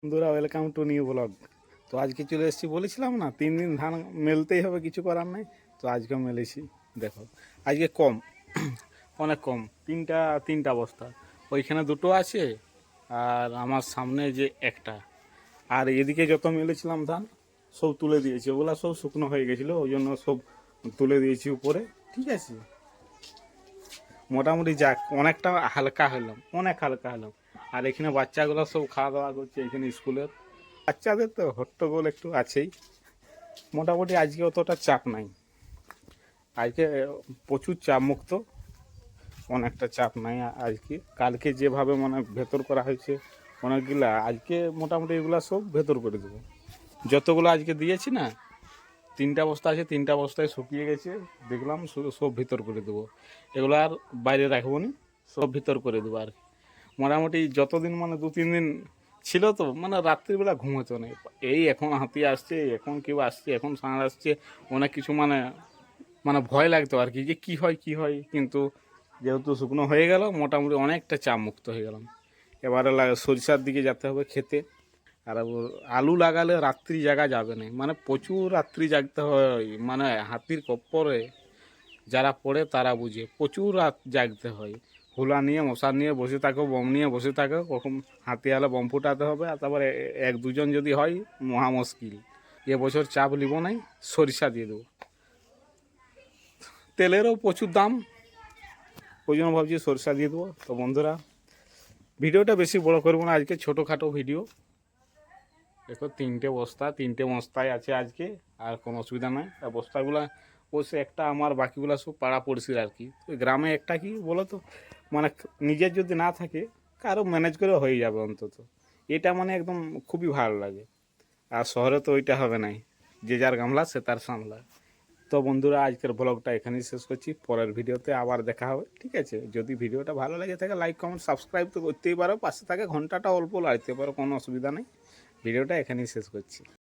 বন্ধুরা, welcome to new blog. তো আজকে চলে এসেছি, বলেছিলাম না 3 দিন ধান মেলতেই হবে, কিছু করার নেই। তো আজকে মেলেছি। দেখো আজকে কম, অনেক কম, তিনটা বস্তা। ওইখানে দুটো আছে আর আমার সামনে যে একটা। আর এদিকে যত মেলেছিলাম ধান সব তুলে দিয়েছি, ওগুলা সব শুকনো হয়ে গেছিলো, ওই জন্য সব তুলে দিয়েছি উপরে। ঠিক আছে, মোটামুটি যাক, অনেকটা হালকা হলাম, অনেক হালকা হলাম। আর এখানে বাচ্চাগুলো সব খাওয়া দাওয়া করছে, এখানে স্কুলের বাচ্চাদের তো হট্টগোল একটু আছেই। মোটামুটি আজকে অতটা চাপ নাই, আজকে প্রচুর চাপ মুক্ত, অনেকটা চাপ নাই আজকে। কালকে যেভাবে মানে ভেতর করা হয়েছে অনেকগুলা, আজকে মোটামুটি এগুলা সব ভেতর করে দেবো। যতগুলো আজকে দিয়েছি না, 3টা বস্তা আছে, 3টা বস্তায় শুকিয়ে গেছে, দেখলাম সব ভিতর করে দেবো। এগুলো আর বাইরে রাখবো না, সব ভিতর করে দেবো আর কি। মোটামুটি যতদিন মানে 2-3 দিন ছিল, তো মানে রাত্রিবেলা ঘুমোতো না। এই এখন হাতি আসছে, এখন কেউ আসছে, এখন ষাঁড় আসছে, অনেক কিছু মানে মানে ভয় লাগতো আর কি, যে কী হয় কী হয়। কিন্তু যেহেতু শুকনো হয়ে গেল, মোটামুটি অনেকটা চাপ মুক্ত হয়ে গেলাম। এবারে সরিষার দিকে যেতে হবে খেতে। আর আলু লাগালে রাত্রি জাগা যাবে না, মানে প্রচুর রাত্রি জাগতে হয়, মানে হাতির কপ্পরে যারা পড়ে তারা বুঝে, প্রচুর রাত জাগতে হয়। হুলা নিয়ে, মশার নিয়ে বসে থাকো, বম নিয়ে বসে থাকো, কখন হাতি আলে বম ফুটাতে হবে। আর তারপরে 1-2 জন যদি হয়, মহা মুশকিল। এবছর চাপ নিব নাই, সরিষা দিয়ে দেবো। তেলেরও প্রচুর দাম, ওই জন্য ভাবছি সরিষা দিয়ে দেবো। তো বন্ধুরা, ভিডিওটা বেশি বড় করবো না, আজকে ছোটোখাটো ভিডিও। দেখো 3টে বস্তায় আছে আজকে, আর কোনো অসুবিধা নাই। আর বস্তাগুলা অবশ্যই একটা আমার, বাকিগুলো সব পাড়া পড়শির আর কি। ওই গ্রামে একটা কি বলো তো, মানে নিজের যদি না থাকে, কারো ম্যানেজ করে হয়ে যাবে অন্তত। এটা মানে একদম খুবই ভালো লাগে। আর শহরে তো ওইটা হবে নাই, যে যার গামলা সে তার সামলা। তো বন্ধুরা, আজকের ব্লগটা এখানেই শেষ করছি, পরের ভিডিওতে আবার দেখা হবে। ঠিক আছে, যদি ভিডিওটা ভালো লাগে থাকে, লাইক কমেন্ট সাবস্ক্রাইব তো করতেই পারো, পাশে থাকে ঘন্টাটা অল্প লাগাতে পারো, কোনো অসুবিধা নেই। ভিডিওটা এখানেই শেষ করছি।